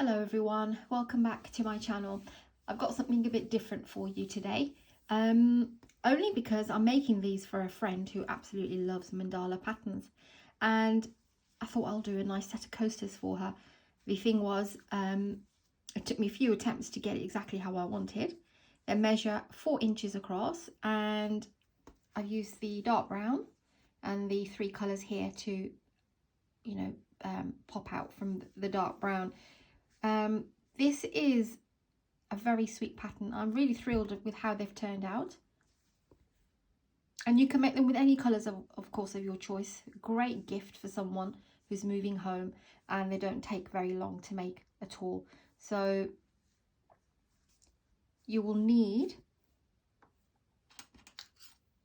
Hello everyone, welcome back to my channel. I've got something a bit different for you today, only because I'm making these for a friend who absolutely loves mandala patterns, and I thought I'll do a nice set of coasters for her. The thing was, it took me a few attempts to get it exactly how I wanted. They measure 4 inches across, and I've used the dark brown and the 3 colours here to, pop out from the dark brown. This is a very sweet pattern. I'm really thrilled with how they've turned out. And you can make them with any colours, of course, of your choice. Great gift for someone who's moving home and they don't take very long to make at all. So you will need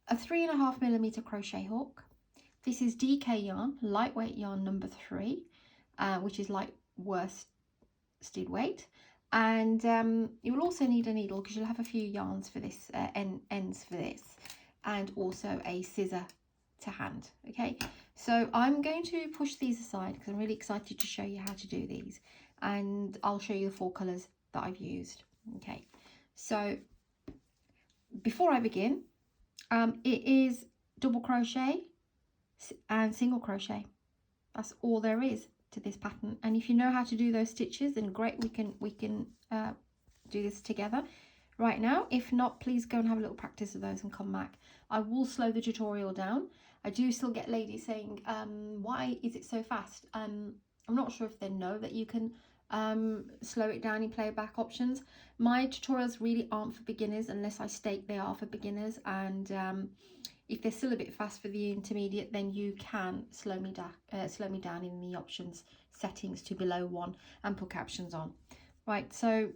a 3.5mm crochet hook. This is DK yarn, lightweight yarn number 3, which is light worsted weight. And you will also need a needle because you'll have a few yarns for this, ends for this, and also a scissor to hand. Okay, so I'm going to push these aside because I'm really excited to show you how to do these, and I'll show you the 4 colours that I've used. Okay, so before I begin, it is double crochet and single crochet. That's all there is to this pattern, and if you know how to do those stitches, then great, we can do this together right now. If not, please go and have a little practice of those and come back. I will slow the tutorial down. I do still get ladies saying, why is it so fast? I'm not sure if they know that you can slow it down in playback options. My tutorials really aren't for beginners unless I state they are for beginners, and if they're still a bit fast for the intermediate, then you can slow me down in the options settings to below 1 and put captions on. Right, so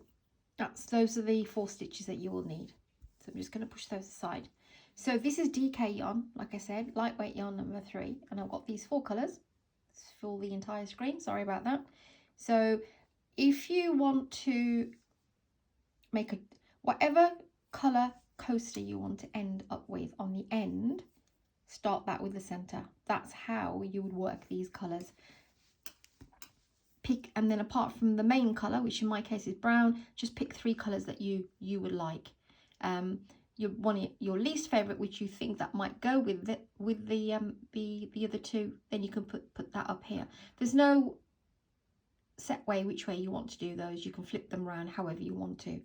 those are the 4 stitches that you will need. So I'm just going to push those aside. So this is DK yarn, like I said, lightweight yarn number 3, and I've got these 4 colours. Let's fill the entire screen, sorry about that. So if you want to make whatever colour coaster you want to end up with on the end, start that with the center. That's how you would work these colors. Pick, and then apart from the main color, which in my case is brown, just pick 3 colors that you would like. Your least favorite, which you think that might go with the other 2, then you can put that up here. There's no set way which way you want to do those. You can flip them around however you want to.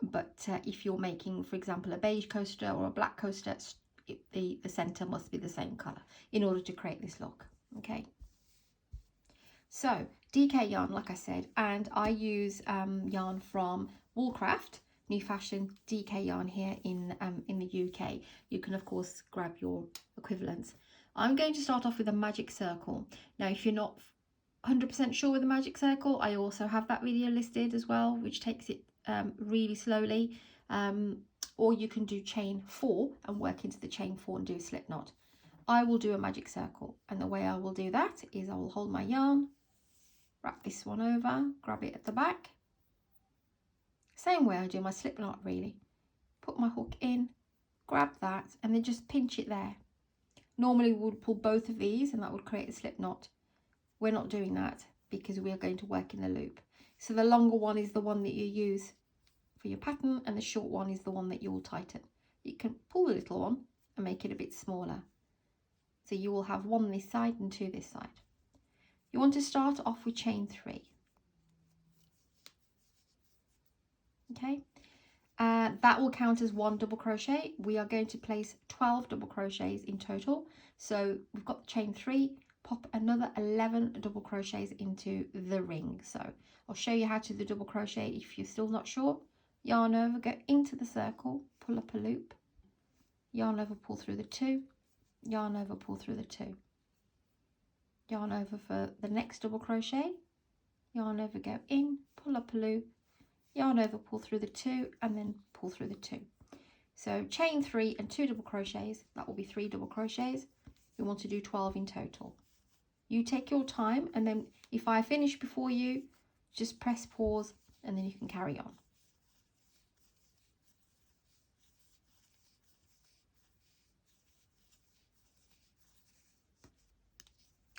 But if you're making, for example, a beige coaster or a black coaster, the center must be the same color in order to create this look. Okay, so DK yarn, like I said, and I use yarn from Woolcraft, New Fashion DK yarn here in the UK. You can of course grab your equivalents. I'm going to start off with a magic circle. Now if you're not 100% sure with the magic circle, I also have that video listed as well, which takes it really slowly, or you can do chain 4 and work into the chain 4 and do a slip knot. I will do a magic circle, and the way I will do that is I will hold my yarn, wrap this one over, grab it at the back, same way I do my slip knot really, put my hook in, grab that, and then just pinch it there. Normally we would pull both of these and that would create a slip knot. We're not doing that because we are going to work in a loop. So the longer one is the one that you use for your pattern, and the short one is the one that you will tighten. You can pull the little one and make it a bit smaller. So you will have 1 this side and 2 this side. You want to start off with chain 3. Okay, that will count as 1 double crochet. We are going to place 12 double crochets in total. So we've got chain 3, pop another 11 double crochets into the ring. So I'll show you how to do the double crochet if you're still not sure. Yarn over, go into the circle, pull up a loop, yarn over, pull through the 2, yarn over, pull through the 2, yarn over for the next double crochet, yarn over, go in, pull up a loop, yarn over, pull through the 2, and then pull through the 2. So chain 3 and 2 double crochets, that will be 3 double crochets. We want to do 12 in total. You take your time, and then if I finish before you, just press pause and then you can carry on.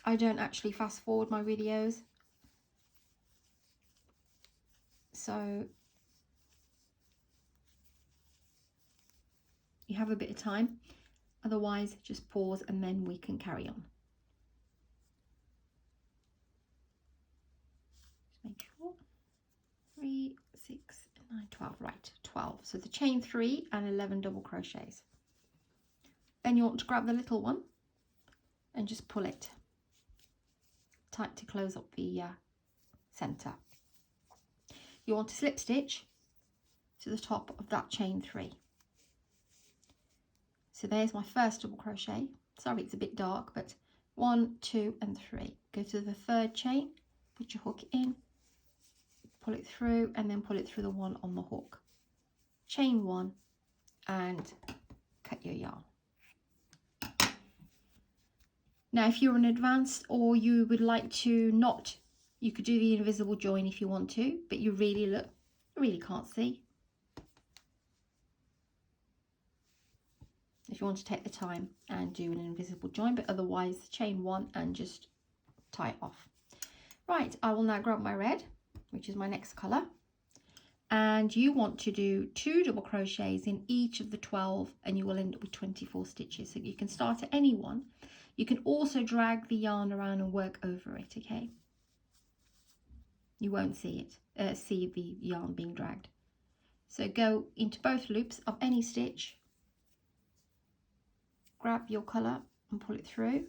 I don't actually fast forward my videos. So you have a bit of time, otherwise just pause and then we can carry on. Just make sure. 3, 6, 9, 12, right, 12. So the chain 3 and 11 double crochets. Then you want to grab the little one and just pull it tight to close up the center. You want to slip stitch to the top of that chain 3. So there's my first double crochet. Sorry, it's a bit dark, but 1, 2, and 3. Go to the third chain, put your hook in, pull it through, and then pull it through the one on the hook. Chain 1 and cut your yarn. Now, if you're an advanced or you would like to not, you could do the invisible join if you want to, but you really can't see. If you want to take the time and do an invisible join, but otherwise chain 1 and just tie it off. Right, I will now grab my red, which is my next colour, and you want to do 2 double crochets in each of the 12 and you will end up with 24 stitches. So you can start at any one. You can also drag the yarn around and work over it, okay? You won't see it, see the yarn being dragged. So go into both loops of any stitch, grab your colour and pull it through.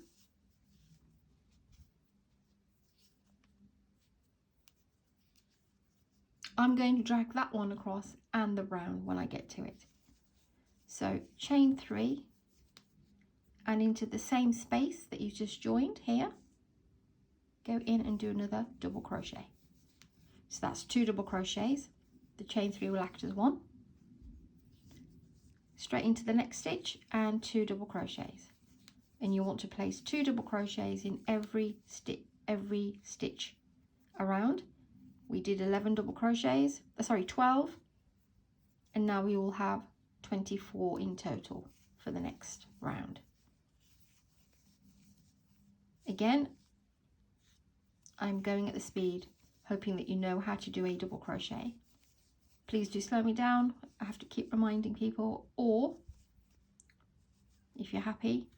I'm going to drag that one across and the brown when I get to it. So chain 3 and into the same space that you just joined here, go in and do another double crochet. So that's 2 double crochets. The chain 3 will act as 1. Straight into the next stitch and 2 double crochets. And you want to place 2 double crochets in every stitch around. We did 11 double crochets, 12, and now we will have 24 in total for the next round. Again, I'm going at the speed, hoping that you know how to do a double crochet. Please do slow me down. I have to keep reminding people, or if you're happy,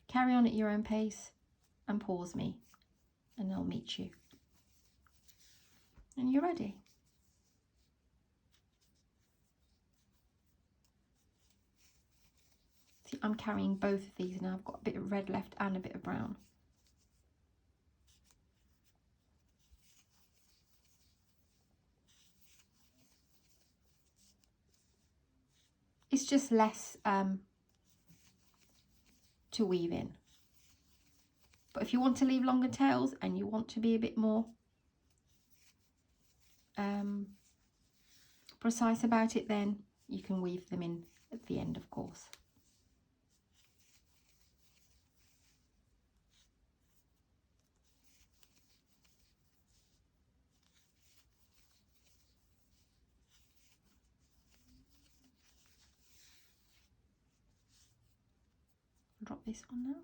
carry on at your own pace and pause me and I'll meet you. And you're ready. See, I'm carrying both of these now. I've got a bit of red left and a bit of brown. It's just less to weave in. But if you want to leave longer tails and you want to be a bit more precise about it, then you can weave them in at the end, of course. Drop this on now.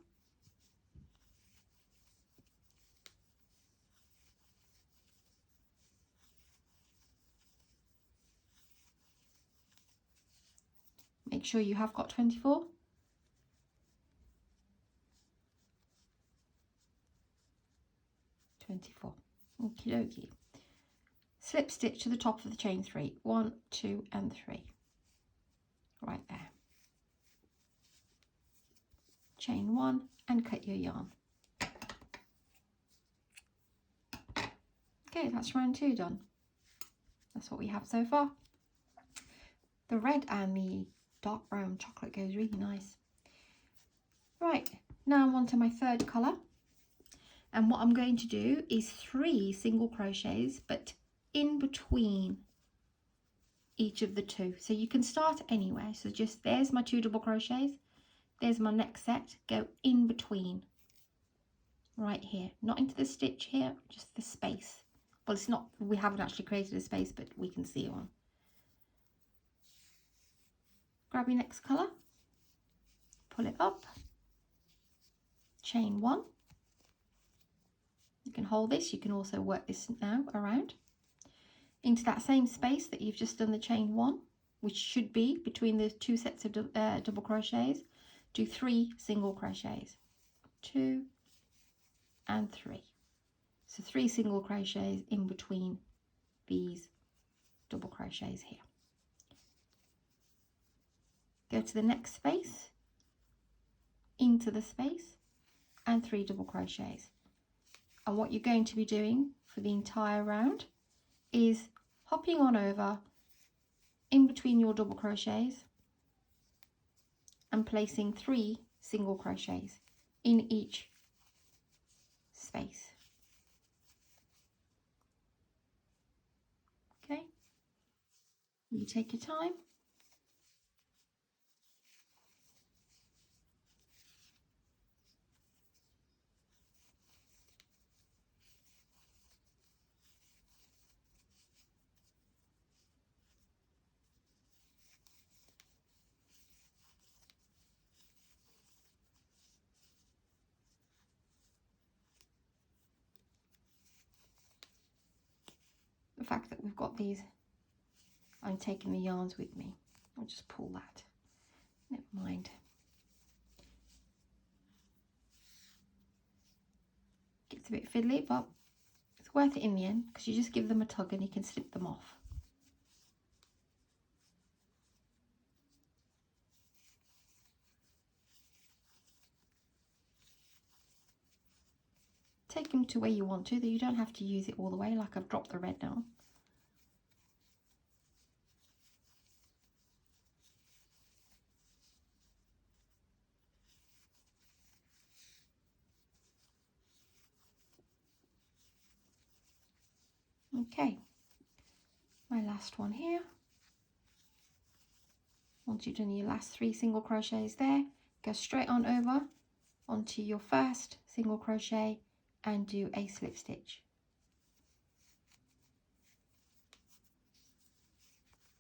Make sure you have got 24. Okie dokie. Slip stitch to the top of the chain 3. 1, 2, and 3. Right there. Chain 1 and cut your yarn. Okay, that's round 2 done. That's what we have so far. The red and the dark brown chocolate goes really nice. Right, now I'm on to my third colour. And what I'm going to do is 3 single crochets, but in between each of the 2. So you can start anywhere. So just, there's my 2 double crochets. There's my next set, go in between, right here, not into the stitch here, just the space. Well, it's not, we haven't actually created a space, but we can see one. Grab your next colour, pull it up, chain 1. You can hold this, you can also work this now around. into that same space that you've just done the chain 1, which should be between the 2 sets of double crochets, do 3 single crochets, 2 and 3. So 3 single crochets in between these double crochets here. Go to the next space, into the space, and 3 double crochets. And what you're going to be doing for the entire round is hopping on over in between your double crochets and placing 3 single crochets in each space. Okay, you take your time. The fact that we've got these, I'm taking the yarns with me. I'll just pull that, never mind. Gets a bit fiddly, but it's worth it in the end, because you just give them a tug and you can slip them off. Take them to where you want to, that you don't have to use it all the way, like I've dropped the red now. Okay, my last one here. Once you've done your last 3 single crochets there, go straight on over onto your first single crochet and do a slip stitch.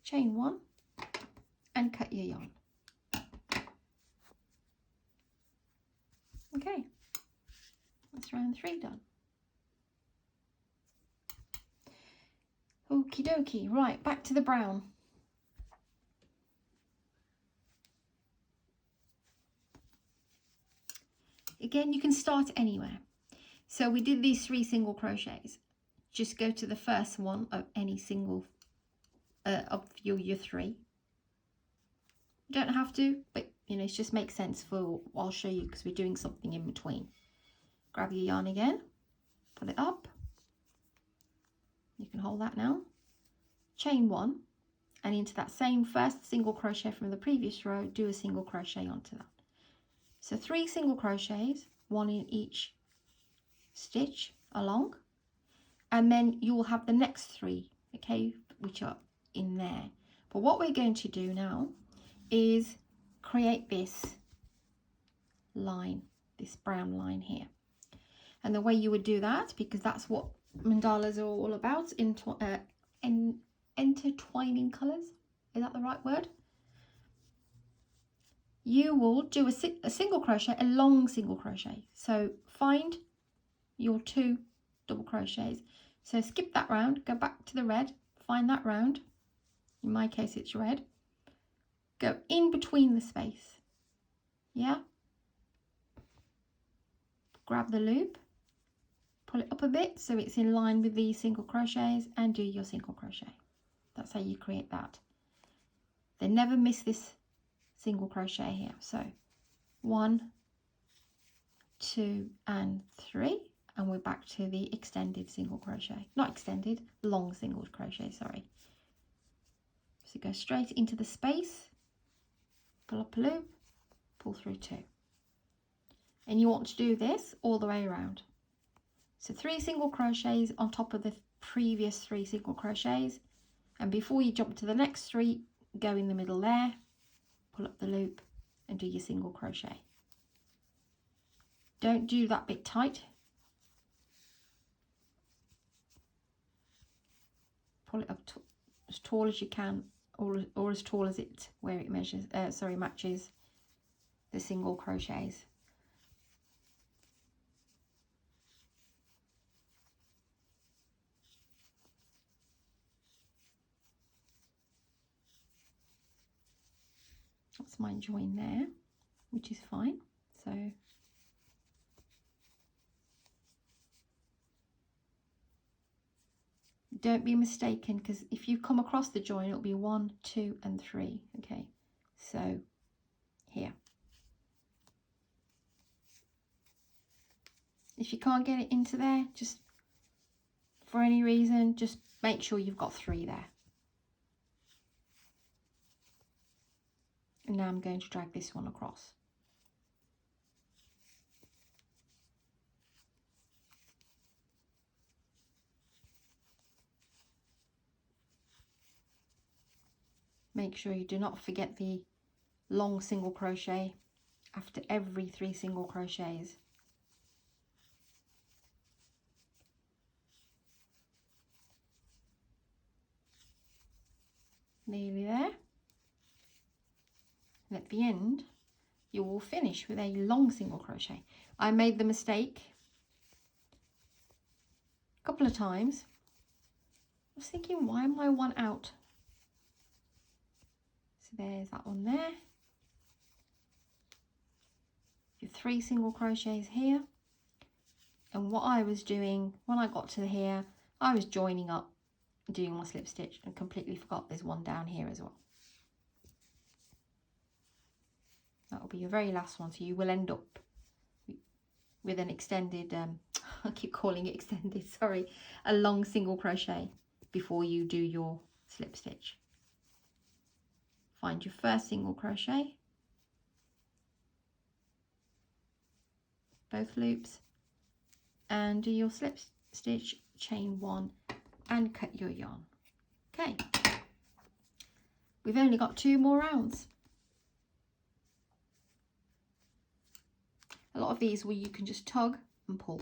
Chain 1 and cut your yarn. Okay, that's round 3 done. Okie dokie, right, back to the brown. Again, you can start anywhere. So we did these 3 single crochets. Just go to the first one of any single of your 3. You don't have to, but you know, it just makes sense for, I'll show you because we're doing something in between. Grab your yarn again, pull it up. You can hold that now. Chain 1 and into that same first single crochet from the previous row, do a single crochet onto that. So 3 single crochets, 1 in each stitch along, and then you will have the next 3, okay, which are in there. But what we're going to do now is create this line, this brown line here. And the way you would do that, because that's what mandalas are all about, intertwining colours, is that the right word? You will do a single crochet, a long single crochet. So find your 2 double crochets. So skip that round, go back to the red, find that round. In my case, it's red. Go in between the space. Yeah. Grab the loop, pull it up a bit so it's in line with the single crochets, and do your single crochet. That's how you create that. Then never miss this single crochet here. So 1, 2 and 3, and we're back to the extended single crochet, not extended, long single crochet, sorry. So go straight into the space, pull up a loop, pull through 2, and you want to do this all the way around. So 3 single crochets on top of the previous 3 single crochets, and before you jump to the next 3, go in the middle there, pull up the loop and do your single crochet. Don't do that bit tight. Pull it up as tall as you can, or as tall as it where it measures, matches the single crochets. That's my join there, which is fine. So don't be mistaken, because if you come across the join, it'll be 1, 2 and 3. Okay, so here. If you can't get it into there, just for any reason, just make sure you've got 3 there. And now I'm going to drag this one across. Make sure you do not forget the long single crochet after every 3 single crochets. Nearly there. And at the end, you will finish with a long single crochet. I made the mistake a couple of times. I was thinking, why am I one out? So there's that one there. Your 3 single crochets here. And what I was doing when I got to here, I was joining up, doing my slip stitch, and completely forgot there's one down here as well. That will be your very last one, so you will end up with an extended, I keep calling it extended, sorry, a long single crochet before you do your slip stitch. Find your first single crochet, both loops, and do your slip stitch, chain 1 and cut your yarn. Okay, we've only got 2 more rounds. A lot of these where you can just tug and pull.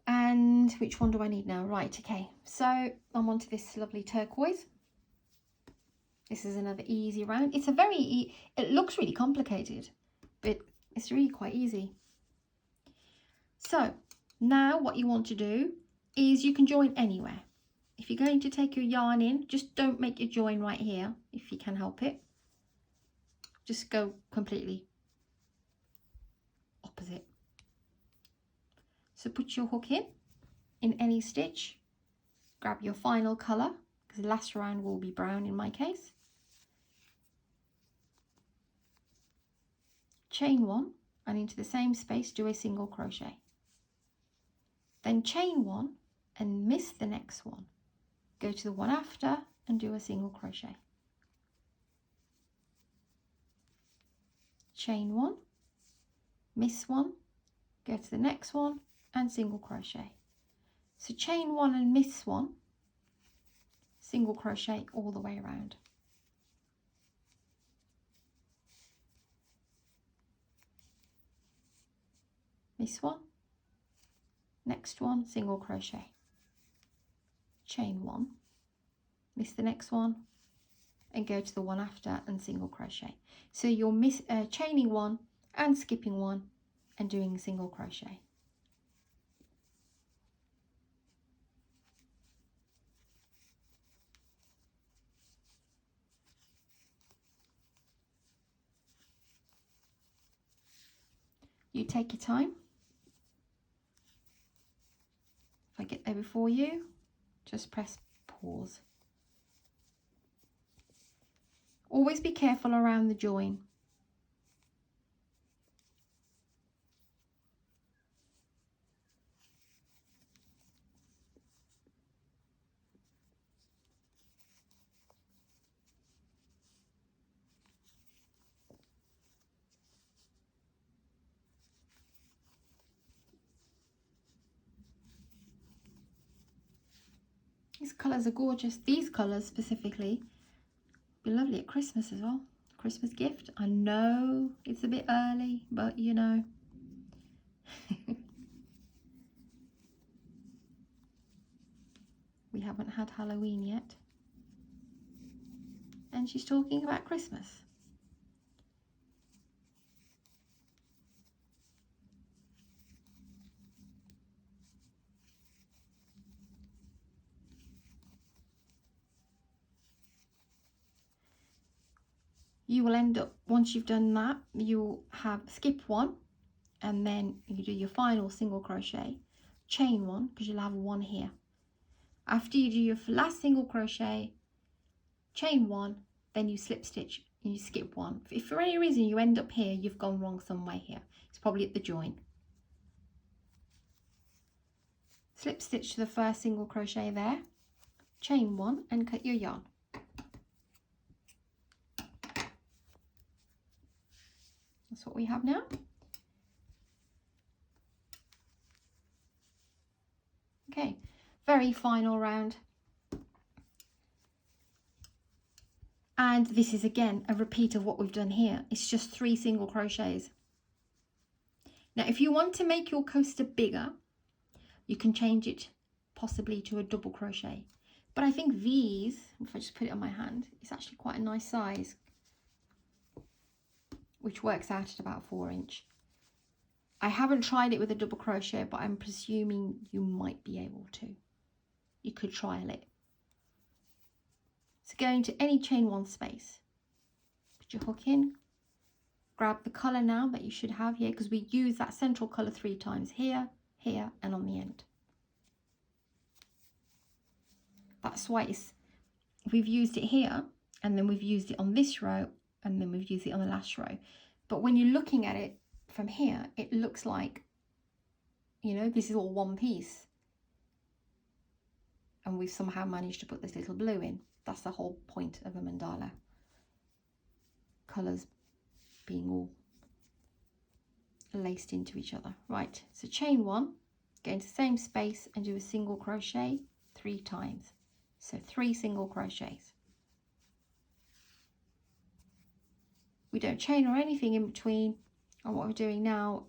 And which one do I need now? Right, okay, so I'm onto this lovely turquoise. This is another easy round. It's a very, it looks really complicated, but it's really quite easy. So now what you want to do is you can join anywhere. If you're going to take your yarn in, just don't make your join right here if you can help it. Just go completely opposite. So put your hook in any stitch, grab your final colour, because the last round will be brown in my case. Chain 1 and into the same space do a single crochet. Then chain 1 and miss the next one. Go to the one after and do a single crochet. Chain 1, miss 1, go to the next one and single crochet. So chain 1 and miss 1, single crochet all the way around. Miss 1, next one, single crochet. Chain 1, miss the next one and go to the one after and single crochet. So you're chaining 1 and skipping 1 and doing a single crochet. You take your time. If I get there before you, just press pause. Always be careful around the join. These colours are gorgeous. These colours specifically be lovely at Christmas as well. Christmas gift. I know it's a bit early, but you know. We haven't had Halloween yet. And she's talking about Christmas. you will end up, once you've done that, you'll have skip one, and then you do your final single crochet, chain one, because you'll have one here. After you do your last single crochet, chain one, then you slip stitch and you skip one. If for any reason you end up here, you've gone wrong somewhere here. It's probably at the join. Slip stitch to the first single crochet there, chain one and cut your yarn. That's what we have now. Okay, very final round. And this is again a repeat of what we've done here. It's just 3 single crochets. Now, if you want to make your coaster bigger, you can change it possibly to a double crochet. But I think these, if I just put it on my hand, it's actually quite a nice size, which works out at about 4 inch. I haven't tried it with a double crochet, but I'm presuming you might be able to. You could trial it. So go into any chain one space, put your hook in, grab the colour now that you should have here, because we use that central colour 3 times here, here and on the end. That's why we've used it here, and then we've used it on this row, and then we've used it on the last row. But when you're looking at it from here, it looks like, you know, this is all one piece, and we've somehow managed to put this little blue in. That's the whole point of a mandala. Colours being all laced into each other. Right, so chain one, go into the same space and do a single crochet 3 times. So 3 single crochets. We don't chain or anything in between, and what we're doing now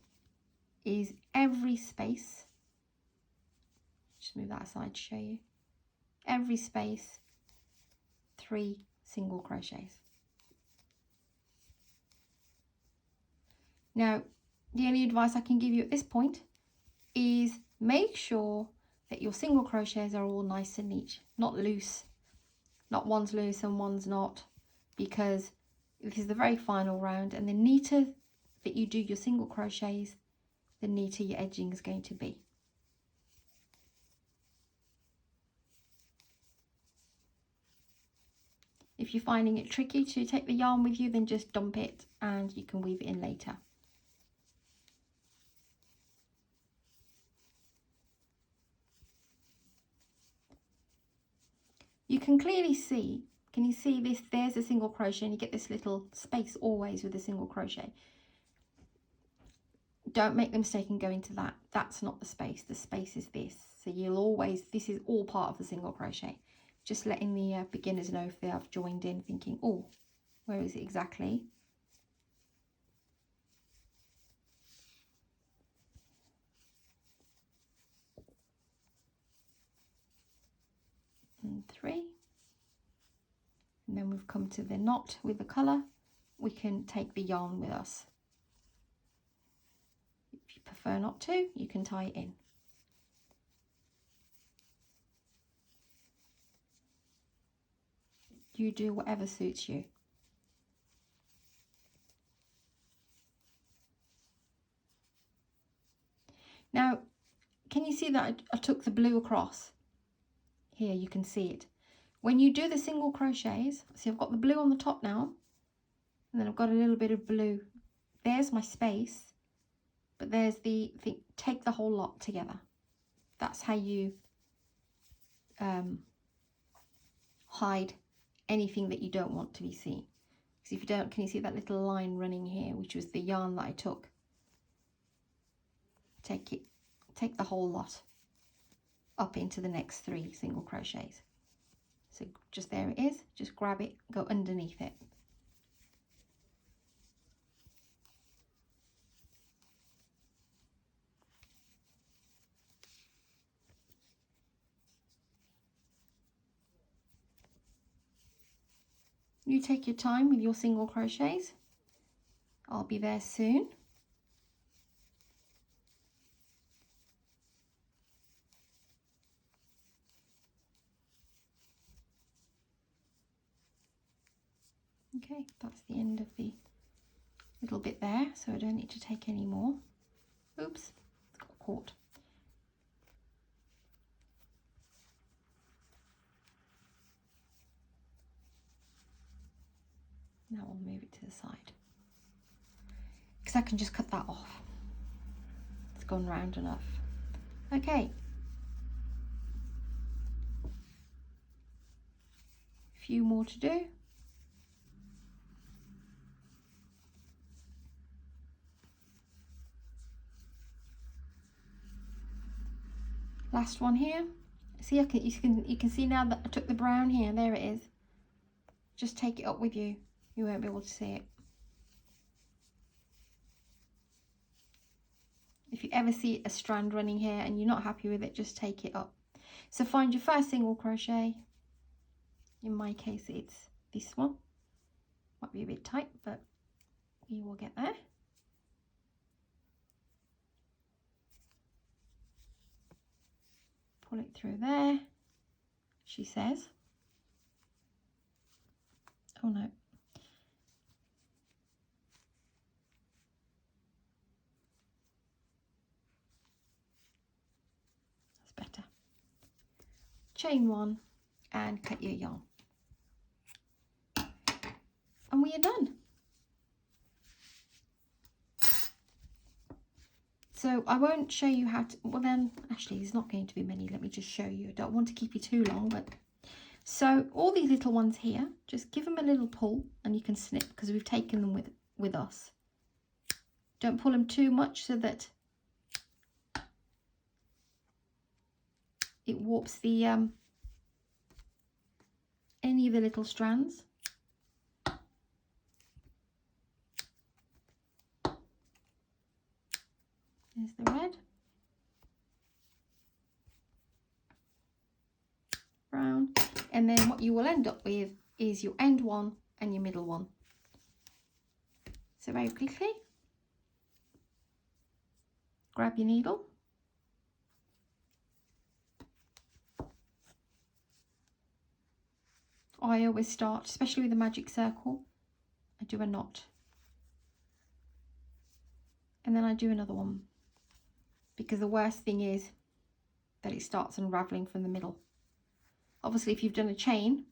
is every space, just move that aside to show you, every space 3 single crochets. Now, the only advice I can give you at this point is make sure that your single crochets are all nice and neat, not loose, not one's loose and one's not, because this is the very final round, and the neater that you do your single crochets, the neater your edging is going to be. If you're finding it tricky to take the yarn with you, then just dump it and you can weave it in later. You can clearly see, can you see this? There's a single crochet, and you get this little space always with a single crochet. Don't make the mistake and go into that. That's not the space. The space is this. So you'll always, this is all part of the single crochet. Just letting the beginners know if they have joined in thinking, oh, where is it exactly? And 3. And then we've come to the knot with the colour. We can take the yarn with us. If you prefer not to, you can tie it in. You do whatever suits you. Now, can you see that I took the blue across? Here you can see it. When you do the single crochets, see I've got the blue on the top now, and then I've got a little bit of blue. There's my space, but there's the thing, take the whole lot together. That's how you hide anything that you don't want to be seen. Because if you don't, can you see that little line running here, which was the yarn that I took? Take the whole lot up into the next 3 single crochets. So just there it is, just grab it, go underneath it. You take your time with your single crochets. I'll be there soon. Okay, that's the end of the little bit there, so I don't need to take any more. Oops, it's got caught. Now we'll move it to the side, because I can just cut that off. It's gone round enough. Okay. A few more to do. Last one here. See, you can see now that I took the brown here. There it is. Just take it up with you. You won't be able to see it. If you ever see a strand running here and you're not happy with it, just take it up. So find your first single crochet. In my case, it's this one. Might be a bit tight, but we will get there. Pull it through there, she says. Oh no. That's better. Chain one and cut your yarn. And we are done. So I won't show you how to, well then, actually there's not going to be many. Let me just show you. I don't want to keep you too long, but so all these little ones here, just give them a little pull and you can snip because we've taken them with us. Don't pull them too much so that it warps the any of the little strands. There's the red, brown, and then what you will end up with is your end one and your middle one. So very quickly, grab your needle, I always start, especially with the magic circle, I do a knot, and then I do another one, because the worst thing is that it starts unraveling from the middle. Obviously, if you've done a chain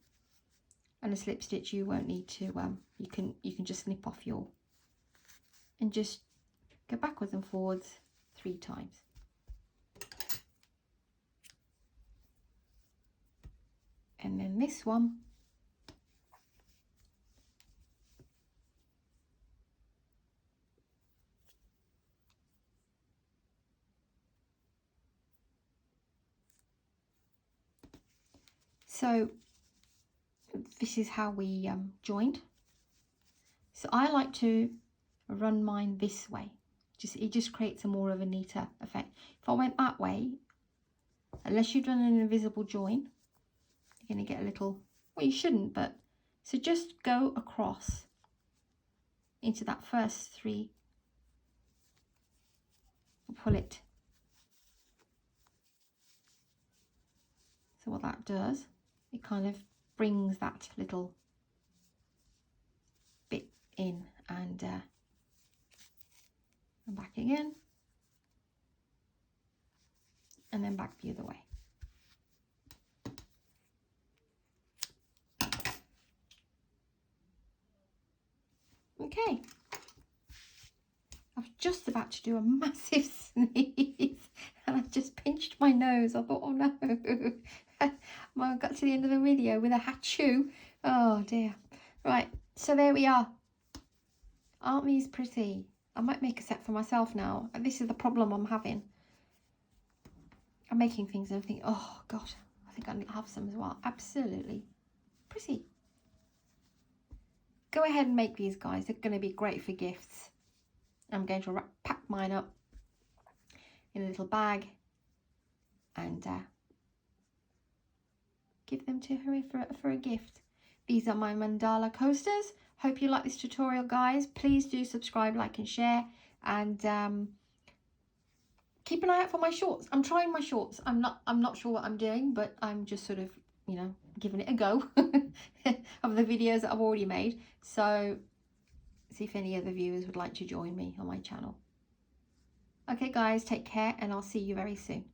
and a slip stitch, you won't need to. You can just snip off your, and just go backwards and forwards 3 times. And then this one, so this is how we joined. So I like to run mine this way. It just creates a more of a neater effect. If I went that way, unless you've done an invisible join, you're going to get a little, well, you shouldn't, but so just go across into that first 3, pull it. So what that does, it kind of brings that little bit in and back again, and then back the other way. Okay, I was just about to do a massive sneeze and I just pinched my nose. I thought, oh no. I got to the end of the video with a hatchoo. Oh dear. Right, so there we are. Aren't these pretty? I might make a set for myself now. This is the problem I'm having. I'm making things and I think, oh god, I think I'll have some as well. Absolutely pretty. Go ahead and make these, guys. They're going to be great for gifts. I'm going to pack mine up in a little bag and give them to her for a gift. These are my mandala coasters. Hope you like this tutorial, guys. Please do subscribe, like and share, and keep an eye out for my shorts. I'm trying my shorts. I'm not sure what I'm doing, but I'm just sort of, you know, giving it a go of the videos that I've already made. So see if any other viewers would like to join me on my channel. Okay guys, take care and I'll see you very soon.